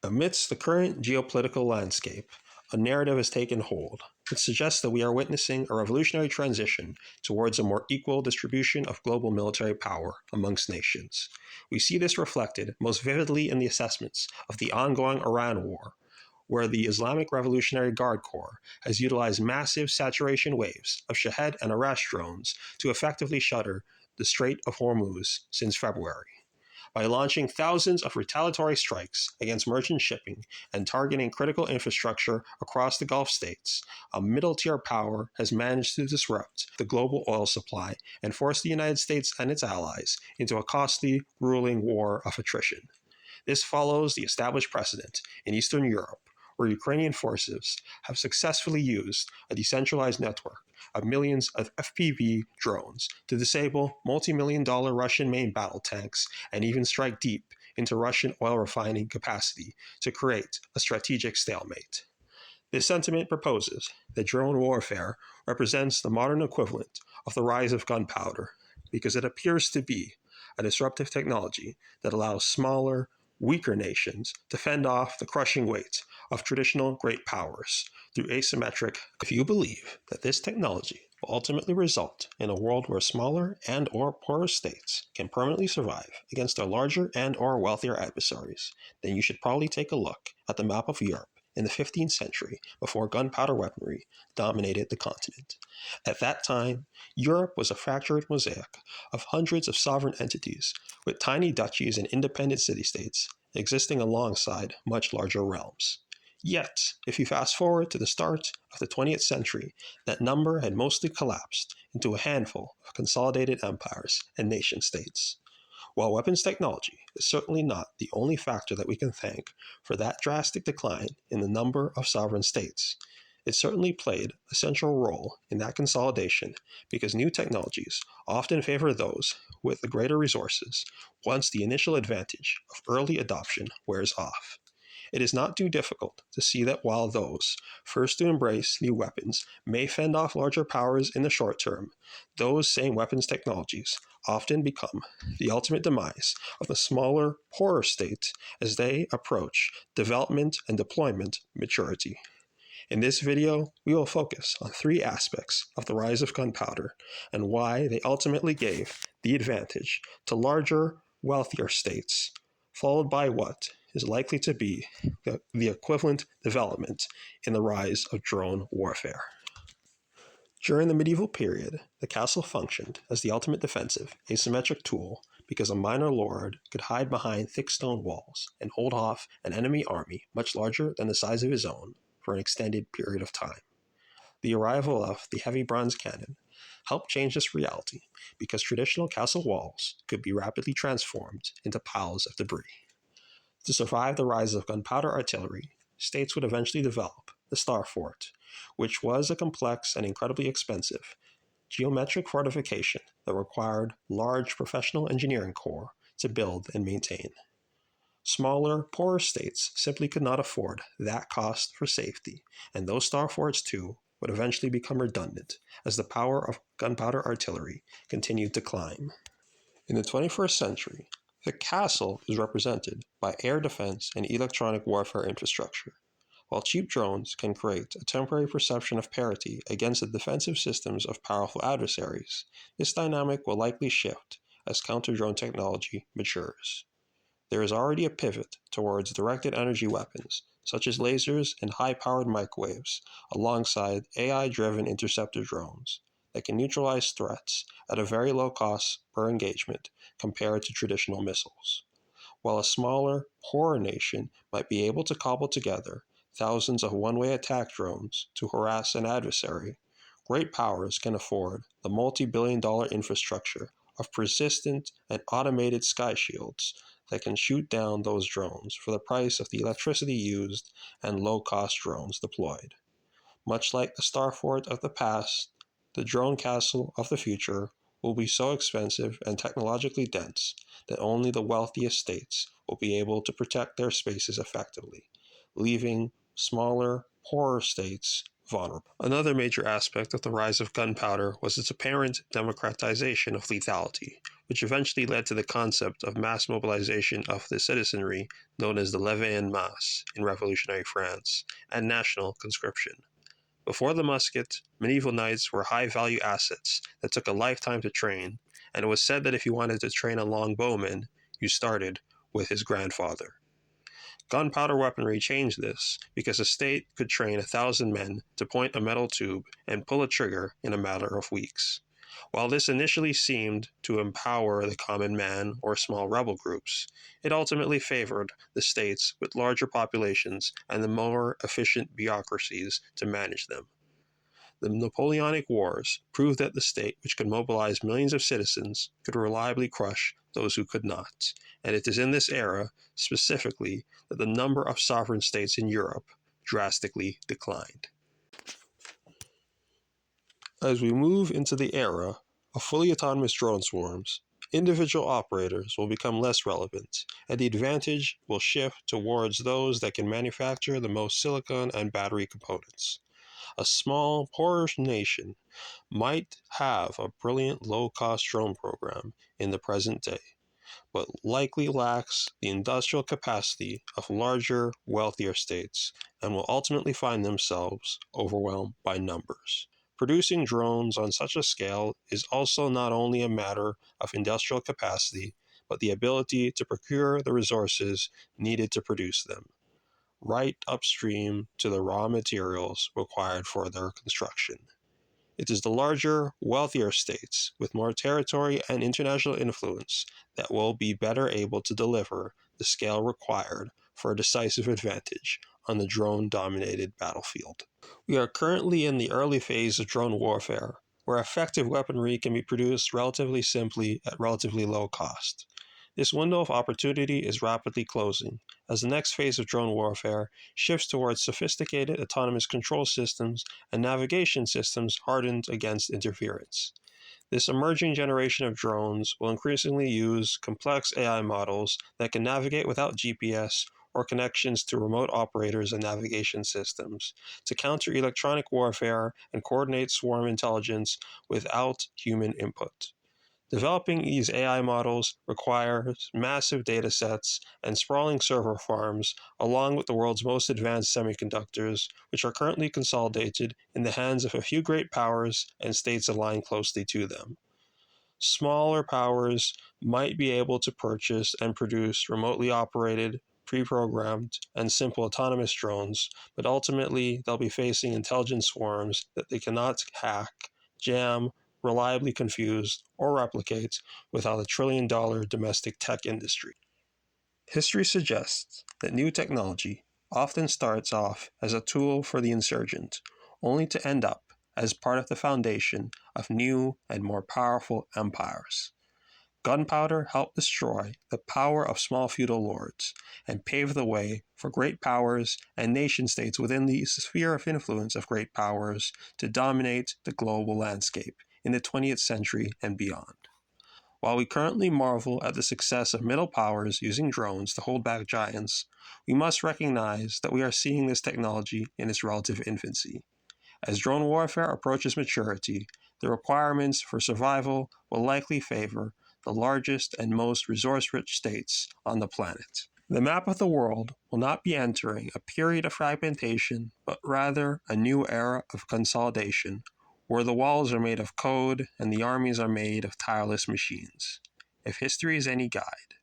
Amidst the current geopolitical landscape, a narrative has taken hold. It suggests that we are witnessing a revolutionary transition towards a more equal distribution of global military power amongst nations. We see this reflected most vividly in the assessments of the ongoing Iran war, where the Islamic Revolutionary Guard Corps has utilized massive saturation waves of Shahed and Arash drones to effectively shutter the Strait of Hormuz since February. By launching thousands of retaliatory strikes against merchant shipping and targeting critical infrastructure across the Gulf states, a middle-tier power has managed to disrupt the global oil supply and force the United States and its allies into a costly, grueling war of attrition. This follows the established precedent in Eastern Europe, where Ukrainian forces have successfully used a decentralized network of millions of FPV drones to disable multi-million-dollar Russian-made battle tanks and even strike deep into Russian oil refining capacity to create a strategic stalemate. This sentiment proposes that drone warfare represents the modern equivalent of the rise of gunpowder because it appears to be a disruptive technology that allows smaller, weaker nations to fend off the crushing weight of traditional great powers through asymmetric. If you believe that this technology will ultimately result in a world where smaller and or poorer states can permanently survive against their larger and or wealthier adversaries, then you should probably take a look at the map of Europe in the 15th century before gunpowder weaponry dominated the continent. At that time, Europe was a fractured mosaic of hundreds of sovereign entities with tiny duchies and independent city-states existing alongside much larger realms. Yet, if you fast forward to the start of the 20th century, that number had mostly collapsed into a handful of consolidated empires and nation-states. While weapons technology is certainly not the only factor that we can thank for that drastic decline in the number of sovereign states, it certainly played a central role in that consolidation because new technologies often favor those with the greater resources once the initial advantage of early adoption wears off. It is not too difficult to see that while those first to embrace new weapons may fend off larger powers in the short term, those same weapons technologies often become the ultimate demise of the smaller, poorer states as they approach development and deployment maturity. In this video, we will focus on three aspects of the rise of gunpowder and why they ultimately gave the advantage to larger, wealthier states, followed by what is likely to be the equivalent development in the rise of drone warfare. During the medieval period, the castle functioned as the ultimate defensive, asymmetric tool because a minor lord could hide behind thick stone walls and hold off an enemy army much larger than the size of his own for an extended period of time. The arrival of the heavy bronze cannon helped change this reality because traditional castle walls could be rapidly transformed into piles of debris. To survive the rise of gunpowder artillery, states would eventually develop the Star Fort, which was a complex and incredibly expensive geometric fortification that required large professional engineering corps to build and maintain. Smaller, poorer states simply could not afford that cost for safety, and those Star Forts too would eventually become redundant as the power of gunpowder artillery continued to climb. In the 21st century, the castle is represented by air defense and electronic warfare infrastructure. While cheap drones can create a temporary perception of parity against the defensive systems of powerful adversaries, this dynamic will likely shift as counter-drone technology matures. There is already a pivot towards directed energy weapons, such as lasers and high-powered microwaves, alongside AI-driven interceptor drones that can neutralize threats at a very low cost per engagement compared to traditional missiles. While a smaller, poorer nation might be able to cobble together thousands of one-way attack drones to harass an adversary, great powers can afford the multi-billion-dollar infrastructure of persistent and automated sky shields that can shoot down those drones for the price of the electricity used and low-cost drones deployed. Much like the Star Fort of the past, the drone castle of the future will be so expensive and technologically dense that only the wealthiest states will be able to protect their spaces effectively, leaving smaller, poorer states vulnerable. Another major aspect of the rise of gunpowder was its apparent democratization of lethality, which eventually led to the concept of mass mobilization of the citizenry known as the levée en masse in revolutionary France, and national conscription. Before the musket, medieval knights were high-value assets that took a lifetime to train, and it was said that if you wanted to train a longbowman, you started with his grandfather. Gunpowder weaponry changed this because a state could train 1,000 men to point a metal tube and pull a trigger in a matter of weeks. While this initially seemed to empower the common man or small rebel groups, it ultimately favored the states with larger populations and the more efficient bureaucracies to manage them. The Napoleonic Wars proved that the state which could mobilize millions of citizens could reliably crush those who could not, and it is in this era, specifically, that the number of sovereign states in Europe drastically declined. As we move into the era of fully autonomous drone swarms, individual operators will become less relevant, and the advantage will shift towards those that can manufacture the most silicon and battery components. A small, poor nation might have a brilliant low-cost drone program in the present day, but likely lacks the industrial capacity of larger, wealthier states, and will ultimately find themselves overwhelmed by numbers. Producing drones on such a scale is also not only a matter of industrial capacity, but the ability to procure the resources needed to produce them, right upstream to the raw materials required for their construction. It is the larger, wealthier states with more territory and international influence that will be better able to deliver the scale required for a decisive advantage on the drone-dominated battlefield. We are currently in the early phase of drone warfare, where effective weaponry can be produced relatively simply at relatively low cost. This window of opportunity is rapidly closing, as the next phase of drone warfare shifts towards sophisticated autonomous control systems and navigation systems hardened against interference. This emerging generation of drones will increasingly use complex AI models that can navigate without GPS or connections to remote operators and navigation systems to counter electronic warfare and coordinate swarm intelligence without human input. Developing these AI models requires massive data sets and sprawling server farms, along with the world's most advanced semiconductors, which are currently consolidated in the hands of a few great powers and states aligned closely to them. Smaller powers might be able to purchase and produce remotely operated, pre-programmed, and simple autonomous drones, but ultimately they'll be facing intelligence swarms that they cannot hack, jam, reliably confuse, or replicate without a trillion-dollar domestic tech industry. History suggests that new technology often starts off as a tool for the insurgent, only to end up as part of the foundation of new and more powerful empires. Gunpowder helped destroy the power of small feudal lords and pave the way for great powers and nation-states within the sphere of influence of great powers to dominate the global landscape in the 20th century and beyond. While we currently marvel at the success of middle powers using drones to hold back giants, we must recognize that we are seeing this technology in its relative infancy. As drone warfare approaches maturity, the requirements for survival will likely favor the largest and most resource-rich states on the planet. The map of the world will not be entering a period of fragmentation, but rather a new era of consolidation, where the walls are made of code and the armies are made of tireless machines. If history is any guide,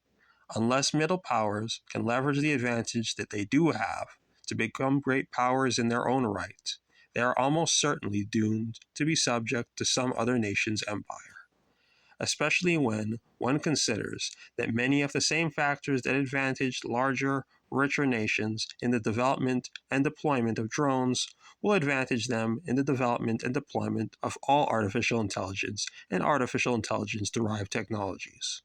unless middle powers can leverage the advantage that they do have to become great powers in their own right, they are almost certainly doomed to be subject to some other nation's empire. Especially when one considers that many of the same factors that advantaged larger, richer nations in the development and deployment of drones will advantage them in the development and deployment of all artificial intelligence and artificial intelligence-derived technologies.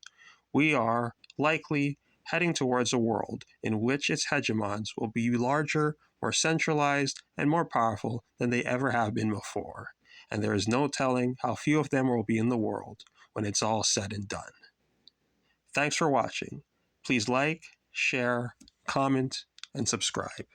We are, likely, heading towards a world in which its hegemons will be larger, more centralized, and more powerful than they ever have been before, and there is no telling how few of them will be in the world when it's all said and done. Thanks for watching. Please like, share, comment, and subscribe.